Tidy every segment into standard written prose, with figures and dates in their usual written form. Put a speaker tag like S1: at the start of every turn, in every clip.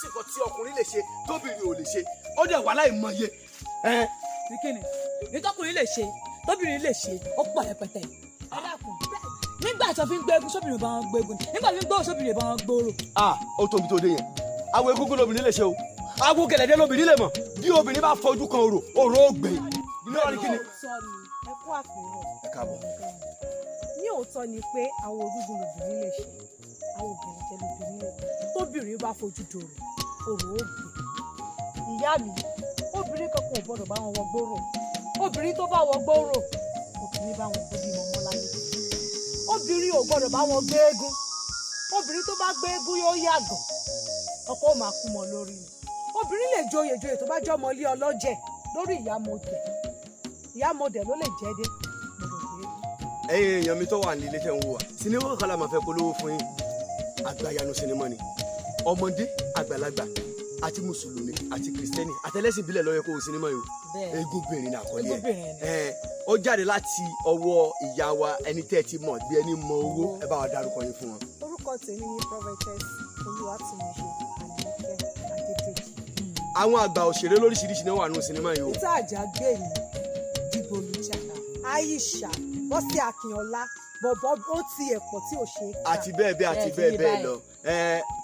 S1: sí nǹkan tí ọkùnrin lè ṣe tóbìnrin ò lè ṣe ó dẹ̀ wà láì mọye.
S2: ní kíni nítọ́kùnrin lè ṣe tóbìnrin lè ṣe ó pọ̀ rẹpẹtẹ. ẹ dákun nígbà tó fi ń gbé egun sóbìnrin bá wọn gbé egun nígbà tó fi ń gbé sóbìnrin bá wọn gbòòrò.
S1: ó tóbi tó dé yẹn awo egúngún lobìnrin lè ṣe o awo gẹ̀lẹ́dẹ́ lobìnrin lè mọ̀ bí obìnrin bá fojú kan orò ó gbé.
S3: ẹ kú àpérò.
S1: ẹ káàbọ̀.
S3: ní òótọ́ ni pé àwọn egúngún lobìnrin lè ṣe àwọn gẹ̀lẹ́dẹ́ lobìnrin lè tóbìnrin bá fojú dòrò orò ó gbé. ìyá mi obìnrin kankan ò gbọdọ̀ bá wọn wọ gbòòrò obìnrin tó bá wọ gbòòrò obìnrin bá wọn gbóbi mọ́mọ́ láyé obìnrin ò gbọdọ̀ bá wọn gbé eégún obìnrin tó bá gbé eégún yóò yàgàn ọkọ ò máa kú mọ́ lórí ni obìnrin lè joyè tó bá jẹ́ ọmọ ilé ọlọ́jẹ̀ lórí ìyámọ̀dẹ̀ ló lè jẹ́ dé
S1: ẹ̀yin èèyàn mi tó wà ní ilé tẹ̀ ń wò wá sinimá kan la máa fẹ́ polówó fún yín àgbàyanu sinimá ni ọmọdé àgbàlagbà àti mùsùlùmí àti kìrìsìtẹ́nì àtẹlẹ́sìn ìbílẹ̀ ló yẹ kó wo sinimá yìí o Egúnbìnrin ní àkọlé ẹ̀ ó jáde láti ọwọ́ ìyá wa ẹni tẹ́ ẹ ti mọ̀ bí ẹni mọ owó ẹ bá wa dárúkọ yín fún wọn.
S3: orúkọ tèmi ni prophetess Olúwatúnmiṣe Àníkẹ́ Adédèjì.
S1: àwọn àgbà òṣèré lóríṣiríṣi náà wà nínú sinimá yìí o.
S3: peter Àjàgbémi Dìgbòlújà Aisha Bọ́sẹ̀ Akínọlá bọ̀bọ̀ ó ti ẹ̀pọ̀ tí ò ṣe é kà.
S1: àti bẹ́ẹ̀ bẹ́ẹ̀ àti bẹ́ẹ̀ bẹ́ẹ̀ lọ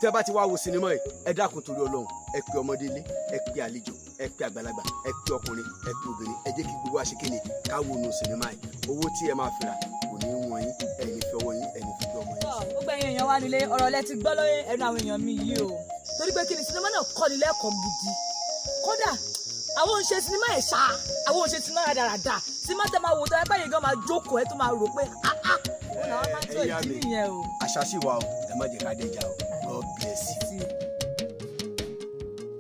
S1: tẹ́ bá ti wá wo sinimá yìí ẹ dákun torí Ọlọ́run ẹ pe ọmọdé ilé ẹ pe àlejò ẹ pe àgbàlagbà ẹ pe ọkùnrin ẹ pe obìnrin ẹ jẹ́ kí gbogbo àṣekínni ká wo nu sinimá yìí owó tí ẹ máa fira kò ní wọ̀n yín ẹ̀yin fi ọwọ́ yín ẹ̀yin fi gbọ́ ọmọ yín.
S2: gbogbo ẹ̀yin èèyàn wá nílé ọ̀rọ̀ lẹ ti gbọ́ lóye ẹnu àwọn èèyàn mi yìí o torí pé kí ni sinimá náà kọ́ni lẹ́kọ̀ọ́ gidi kódà àwọn ò ń ṣe sinimá ẹ̀ ṣá àwọn ò ń ṣe sinimá rádaràda sinimá tẹ máa wò tó ẹgbẹ́ yìí gan máa jókòó ẹ tó máa rò pé ó náà wọ́n máa ń tó ìdí nìyẹn o.
S1: àṣà sì wà o ẹ má jẹ́ ká dé ìjà o God bless you.